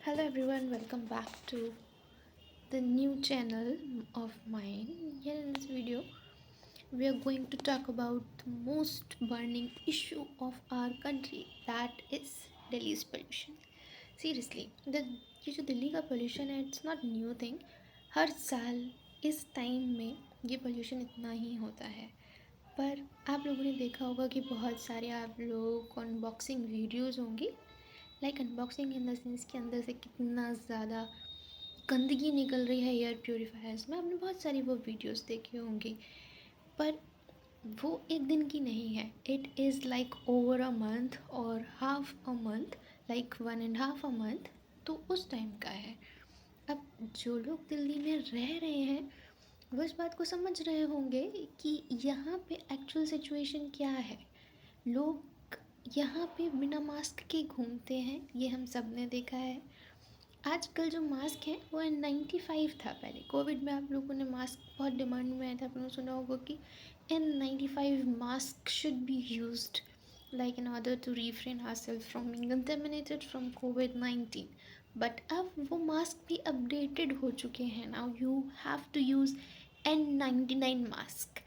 Hello everyone, welcome back to the new channel of mine. Here in this video, we are going to talk about the most burning issue of our country, that is Delhi's pollution. Seriously, ये जो दिल्ली का pollution है, it's not new thing. हर साल इस time में ये pollution इतना ही होता है. पर आप लोगों ने देखा होगा कि बहुत सारे आप लोग को अनबॉक्सिंग वीडियोज़ होंगी. अनबॉक्सिंग इन द सेंस के अंदर से कितना ज़्यादा गंदगी निकल रही है एयर प्योरीफायर्स में. आपने बहुत सारी वो वीडियोस देखी होंगी. पर वो एक दिन की नहीं है. It is like over a month और half a month, like 1.5 month. तो उस टाइम का है. अब जो लोग दिल्ली में रह रहे हैं वो इस बात को समझ रहे होंगे कि यहाँ पे एक्चुअल सिचुएशन क्या है. लोग यहाँ पे बिना मास्क के घूमते हैं, ये हम सब ने देखा है. आजकल जो मास्क है वो N95 था. पहले कोविड में आप लोगों ने मास्क बहुत डिमांड में आया था. आपने सुना होगा कि N95 mask should be used like in order to refrain ourselves from being contaminated from कोविड-19. बट अब वो मास्क भी अपडेटेड हो चुके हैं. Now you have to use N99 mask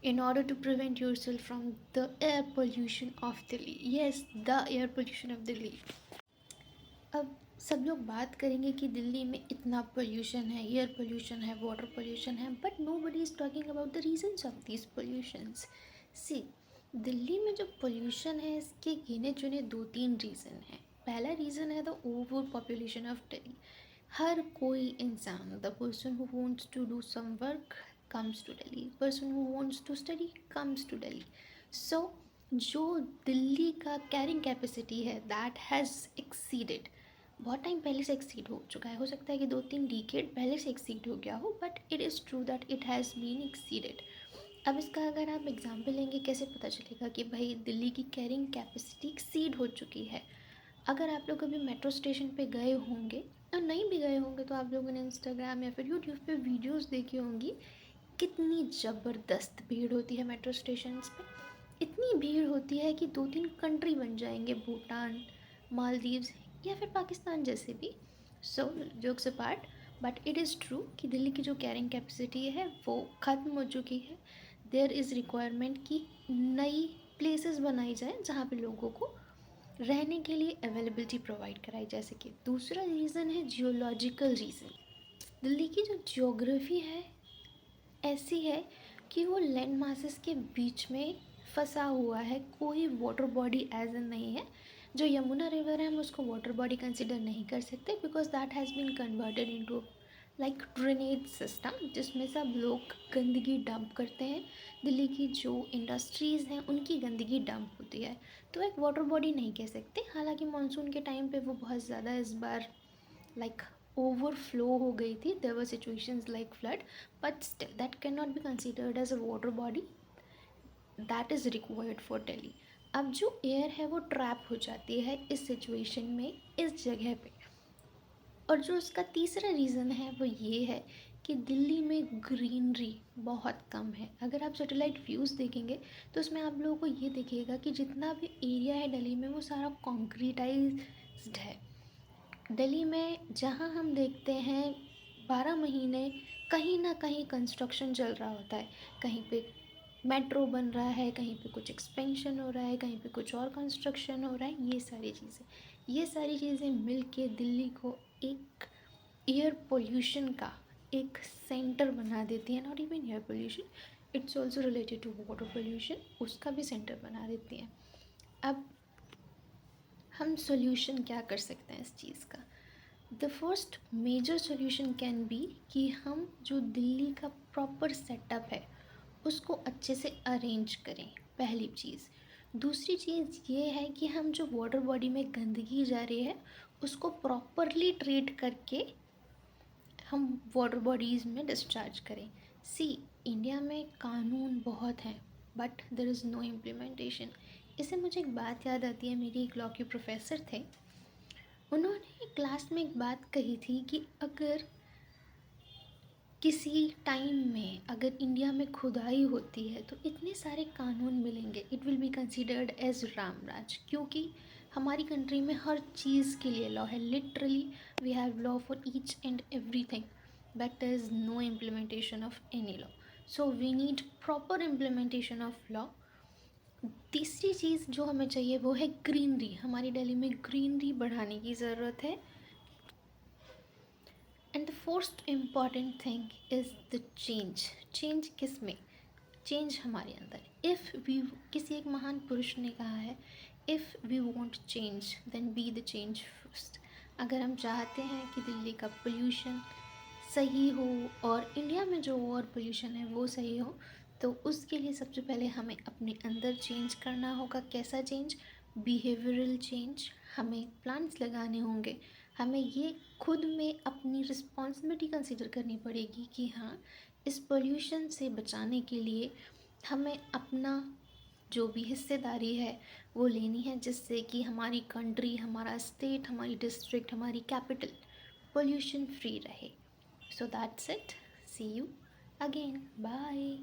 in order to prevent yourself from the air pollution of Delhi. Yes, the air pollution of Delhi. अब सब लोग बात करेंगे कि दिल्ली में इतना पोल्यूशन है, एयर पोल्यूशन है, वाटर पोल्यूशन है, but nobody is talking about the reasons of this pollutions. See, Delhi में जो पोल्यूशन है इसके गिने चुने 2-3 रीज़न हैं. पहला रीज़न है the overpopulation of Delhi. हर कोई इंसान, the person who wants to do some work comes to Delhi, person who wants to study comes to Delhi. So जो दिल्ली का कैरिंग कैपेसिटी है दैट हैज़ एक्सीडेड. बहुत टाइम पहले से एक्सीड हो चुका है. हो सकता है कि 2-3 डिकेड पहले से एक्सीड हो गया हो, but it is true that it has been exceeded. अब इसका अगर आप एग्जाम्पल लेंगे, कैसे पता चलेगा कि भाई दिल्ली की कैरिंग कैपेसिटी एक्सीड हो चुकी है. अगर आप लोग कभी मेट्रो स्टेशन पे गए होंगे और नहीं भी गए होंगे तो आप लोगों ने इंस्टाग्राम या फिर यूट्यूब पे वीडियोस देखी होंगी. कितनी ज़बरदस्त भीड़ होती है मेट्रो स्टेशंस पे. इतनी भीड़ होती है कि 2-3 कंट्री बन जाएंगे, भूटान, मालदीव्स या फिर पाकिस्तान जैसे भी. सो jokes apart, but it is true कि दिल्ली की जो कैरिंग कैपेसिटी है वो ख़त्म हो चुकी है. देयर इज़ रिक्वायरमेंट कि नई प्लेसेस बनाई जाए जहाँ पे लोगों को रहने के लिए अवेलेबिलिटी प्रोवाइड कराई जा सके. दूसरा रीज़न है जियोलॉजिकल रीज़न. दिल्ली की जो जियोग्राफी है ऐसी है कि वो लैंड मासेस के बीच में फंसा हुआ है. कोई वाटर बॉडी एज एन नहीं है. जो यमुना रिवर है हम उसको वाटर बॉडी कंसिडर नहीं कर सकते because that has been converted into like drainage system जिसमें सब लोग गंदगी डंप करते हैं. दिल्ली की जो इंडस्ट्रीज़ हैं उनकी गंदगी डंप होती है, तो एक वाटर बॉडी नहीं कह सकते. हालांकि मानसून के टाइम पे वो बहुत ज़्यादा इस बार लाइक ओवरफ्लो हो गई थी. There were situations like flood, but still that can not be considered as a water body that is required for Delhi. अब जो एयर है वो ट्रैप हो जाती है इस सिचुएशन में, इस जगह पे. और जो उसका तीसरा रीज़न है वो ये है कि दिल्ली में ग्रीनरी बहुत कम है. अगर आप सैटेलाइट व्यूज़ देखेंगे तो उसमें आप लोगों को ये दिखेगा कि जितना भी एरिया है दिल्ली में वो सारा कॉन्क्रीटाइज्ड है. दिल्ली में जहाँ हम देखते हैं 12 महीने कहीं ना कहीं कंस्ट्रक्शन चल रहा होता है. कहीं पे मेट्रो बन रहा है, कहीं पे कुछ एक्सपेंशन हो रहा है, कहीं पे कुछ और कंस्ट्रक्शन हो रहा है. ये सारी चीज़ें मिल के दिल्ली को एक एयर पोल्यूशन का एक सेंटर बना देती है. Not even air pollution, it's also related to water pollution. उसका भी सेंटर बना देती हैं. अब हम सोल्यूशन क्या कर सकते हैं इस चीज़ का. The first major solution can be कि हम जो दिल्ली का प्रॉपर सेटअप है उसको अच्छे से अरेंज करें, पहली चीज़. दूसरी चीज़ ये है कि हम जो वाटर बॉडी में गंदगी जा रही है उसको प्रॉपरली ट्रीट करके हम वाटर बॉडीज़ में डिस्चार्ज करें. सी, इंडिया में कानून बहुत हैं but there is no implementation. इससे मुझे एक बात याद आती है. मेरी एक लॉ के प्रोफेसर थे. उन्होंने क्लास में एक बात कही थी कि अगर किसी टाइम में अगर इंडिया में खुदाई होती है तो इतने सारे कानून मिलेंगे, it will be considered as Ram Raj. क्योंकि हमारी कंट्री में हर चीज़ के लिए लॉ है, literally we have law for each and everything, but there is no implementation of any law. So we need proper implementation of law. तीसरी चीज़ जो हमें चाहिए वो है ग्रीनरी. हमारी दिल्ली में ग्रीनरी बढ़ाने की ज़रूरत है. And the fourth important thing is the change. Change किस में? चेंज हमारे अंदर. इफ़ वी, किसी एक महान पुरुष ने कहा है, if we want change then be the change first. अगर हम चाहते हैं कि दिल्ली का पोल्यूशन सही हो और इंडिया में जो और पोल्यूशन है वो सही हो, तो उसके लिए सबसे पहले हमें अपने अंदर चेंज करना होगा. कैसा चेंज? Behavioural change. हमें प्लांट्स लगाने होंगे. हमें ये खुद में अपनी रिस्पॉन्सिबिलिटी कंसिडर करनी पड़ेगी कि हाँ, इस पोल्यूशन से बचाने के लिए हमें अपना जो भी हिस्सेदारी है वो लेनी है, जिससे कि हमारी कंट्री, हमारा स्टेट, हमारी डिस्ट्रिक्ट, हमारी कैपिटल पोल्यूशन फ्री रहे. So that's it. See you again. Bye.